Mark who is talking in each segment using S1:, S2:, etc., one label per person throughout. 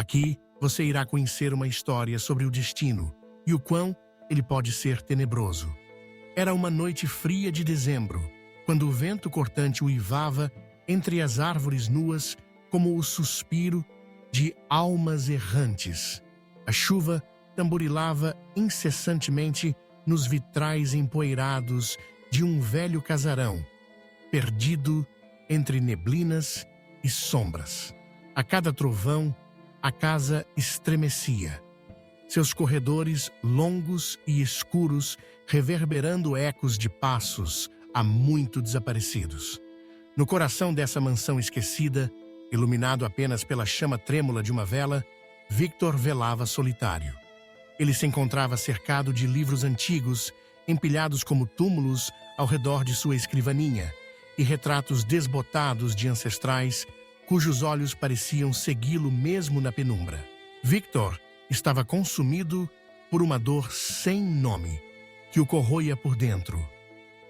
S1: Aqui você irá conhecer uma história sobre o destino e o quão ele pode ser tenebroso. Era uma noite fria de dezembro, quando o vento cortante uivava entre as árvores nuas como o suspiro de almas errantes. A chuva tamborilava incessantemente nos vitrais empoeirados de um velho casarão, perdido entre neblinas e sombras. A cada trovão, a casa estremecia, seus corredores longos e escuros reverberando ecos de passos há muito desaparecidos. No coração dessa mansão esquecida, iluminado apenas pela chama trêmula de uma vela, Victor velava solitário. Ele se encontrava cercado de livros antigos, empilhados como túmulos ao redor de sua escrivaninha, e retratos desbotados de ancestrais, cujos olhos pareciam segui-lo mesmo na penumbra. Victor estava consumido por uma dor sem nome, que o corroía por dentro.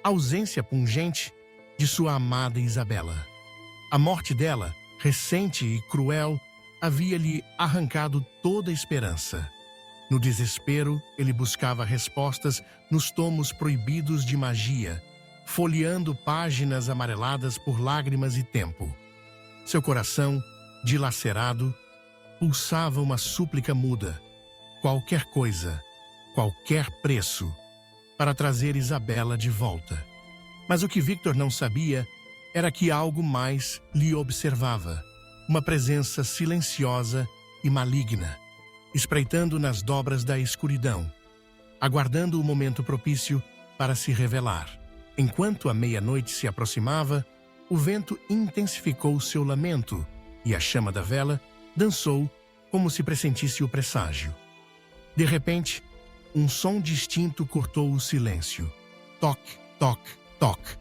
S1: A ausência pungente de sua amada Isabela. A morte dela, recente e cruel, havia-lhe arrancado toda a esperança. No desespero, ele buscava respostas nos tomos proibidos de magia, folheando páginas amareladas por lágrimas e tempo. Seu coração, dilacerado, pulsava uma súplica muda, qualquer coisa, qualquer preço, para trazer Isabela de volta. Mas o que Victor não sabia era que algo mais lhe observava, uma presença silenciosa e maligna, espreitando nas dobras da escuridão, aguardando o momento propício para se revelar. Enquanto a meia-noite se aproximava, o vento intensificou seu lamento e a chama da vela dançou como se pressentisse o presságio. De repente, um som distinto cortou o silêncio. Toque, toque, toque.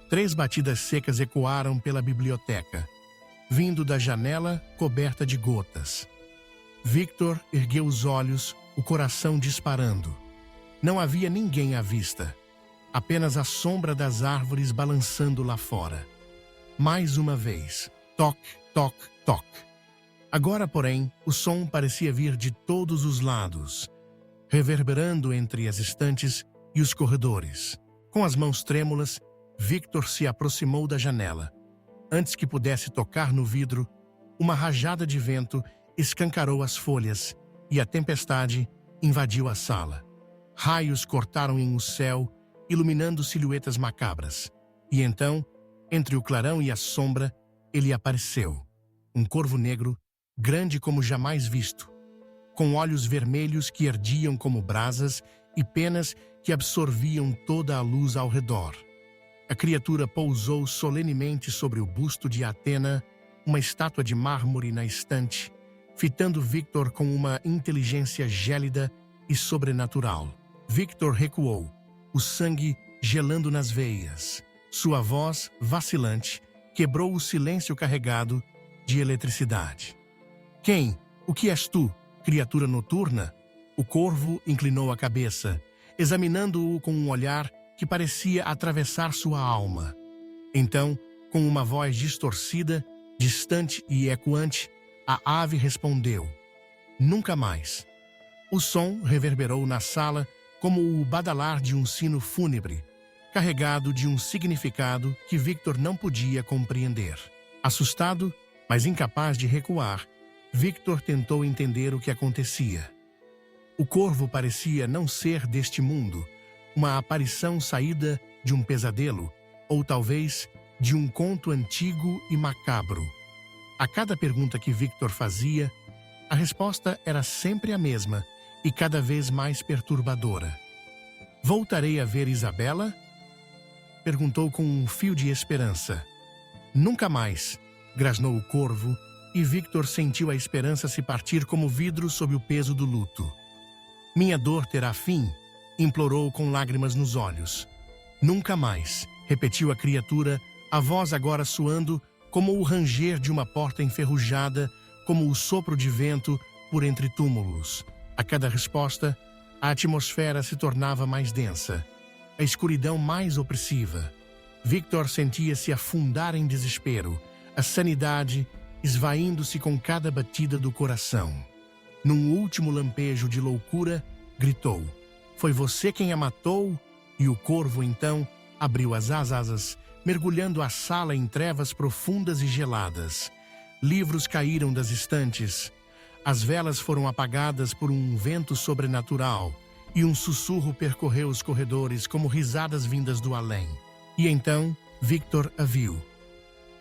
S1: 3 batidas secas ecoaram pela biblioteca, vindo da janela coberta de gotas. Victor ergueu os olhos, o coração disparando. Não havia ninguém à vista, apenas a sombra das árvores balançando lá fora. Mais uma vez, toque, toque, toque. Agora, porém, o som parecia vir de todos os lados, reverberando entre as estantes e os corredores. Com as mãos trêmulas, Victor se aproximou da janela. Antes que pudesse tocar no vidro, uma rajada de vento escancarou as folhas e a tempestade invadiu a sala. Raios cortaram em o céu, iluminando silhuetas macabras. E então, entre o clarão e a sombra, ele apareceu. Um corvo negro, grande como jamais visto, com olhos vermelhos que ardiam como brasas e penas que absorviam toda a luz ao redor. A criatura pousou solenemente sobre o busto de Atena, uma estátua de mármore na estante, fitando Victor com uma inteligência gélida e sobrenatural. Victor recuou, o sangue gelando nas veias. Sua voz, vacilante, quebrou o silêncio carregado de eletricidade. Quem? O que és tu, criatura noturna? O corvo inclinou a cabeça, examinando-o com um olhar que parecia atravessar sua alma. Então, com uma voz distorcida, distante e ecoante, a ave respondeu: nunca mais. O som reverberou na sala como o badalar de um sino fúnebre, carregado de um significado que Victor não podia compreender. Assustado, mas incapaz de recuar, Victor tentou entender o que acontecia. O corvo parecia não ser deste mundo, uma aparição saída de um pesadelo, ou talvez de um conto antigo e macabro. A cada pergunta que Victor fazia, a resposta era sempre a mesma e cada vez mais perturbadora. Voltarei a ver Isabela? Perguntou com um fio de esperança. Nunca mais, grasnou o corvo, e Victor sentiu a esperança se partir como vidro sob o peso do luto. Minha dor terá fim? Implorou com lágrimas nos olhos. Nunca mais, repetiu a criatura, a voz agora soando como o ranger de uma porta enferrujada, como o sopro de vento por entre túmulos. A cada resposta, a atmosfera se tornava mais densa, a escuridão mais opressiva. Victor sentia-se afundar em desespero. A sanidade esvaindo-se com cada batida do coração. Num último lampejo de loucura, gritou: "Foi você quem a matou?" E o corvo, então, abriu as asas, mergulhando a sala em trevas profundas e geladas. Livros caíram das estantes. As velas foram apagadas por um vento sobrenatural, e um sussurro percorreu os corredores como risadas vindas do além. E então, Victor a viu.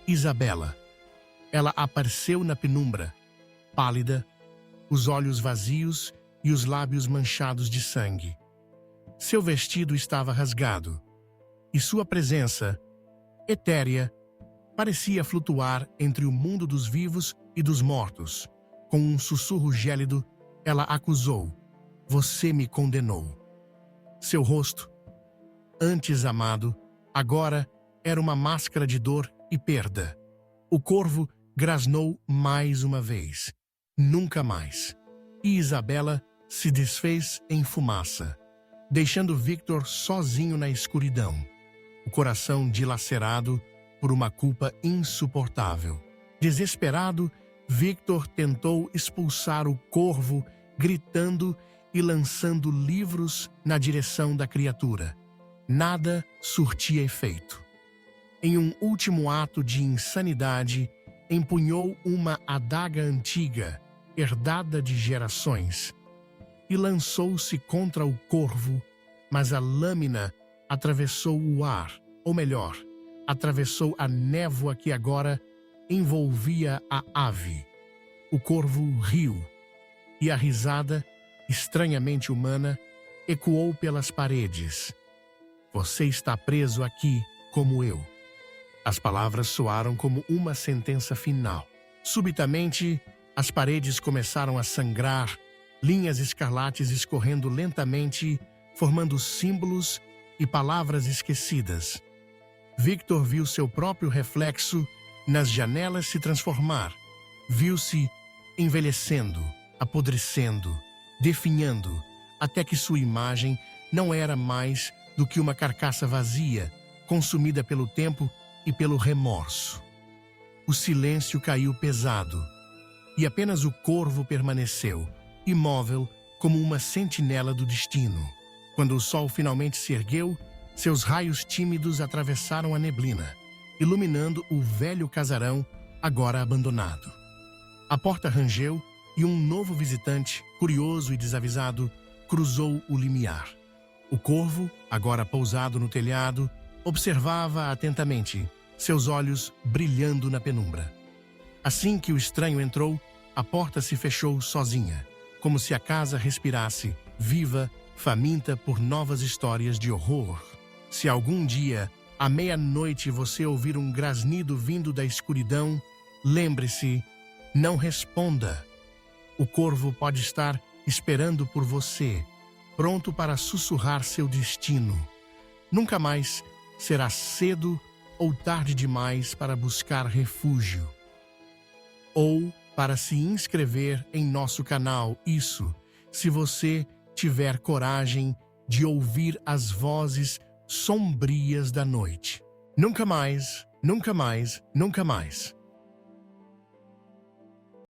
S1: Isabela. Ela apareceu na penumbra, pálida, os olhos vazios e os lábios manchados de sangue. Seu vestido estava rasgado, e sua presença, etérea, parecia flutuar entre o mundo dos vivos e dos mortos. Com um sussurro gélido, ela acusou: "Você me condenou." Seu rosto, antes amado, agora era uma máscara de dor e perda. O corvo grasnou mais uma vez. Nunca mais. E Isabela se desfez em fumaça, deixando Victor sozinho na escuridão, o coração dilacerado por uma culpa insuportável. Desesperado, Victor tentou expulsar o corvo, gritando e lançando livros na direção da criatura. Nada surtia efeito. Em um último ato de insanidade, empunhou uma adaga antiga, herdada de gerações, e lançou-se contra o corvo, mas a lâmina atravessou o ar, ou melhor, atravessou a névoa que agora envolvia a ave. O corvo riu, e a risada, estranhamente humana, ecoou pelas paredes. "Você está preso aqui, como eu." As palavras soaram como uma sentença final. Subitamente, as paredes começaram a sangrar, linhas escarlates escorrendo lentamente, formando símbolos e palavras esquecidas. Victor viu seu próprio reflexo nas janelas se transformar. Viu-se envelhecendo, apodrecendo, definhando, até que sua imagem não era mais do que uma carcaça vazia, consumida pelo tempo e pelo remorso. O silêncio caiu pesado, e apenas o corvo permaneceu, imóvel como uma sentinela do destino. Quando o sol finalmente se ergueu, seus raios tímidos atravessaram a neblina, iluminando o velho casarão, agora abandonado. A porta rangeu e um novo visitante, curioso e desavisado, cruzou o limiar. O corvo, agora pousado no telhado, observava atentamente, seus olhos brilhando na penumbra. Assim que o estranho entrou, a porta se fechou sozinha, como se a casa respirasse, viva, faminta por novas histórias de horror. Se algum dia, à meia-noite, você ouvir um grasnido vindo da escuridão, lembre-se, não responda. O corvo pode estar esperando por você, pronto para sussurrar seu destino. Nunca mais será cedo ou tarde demais para buscar refúgio. Ou para se inscrever em nosso canal, isso, se você tiver coragem de ouvir as vozes sombrias da noite. Nunca mais, nunca mais, nunca mais.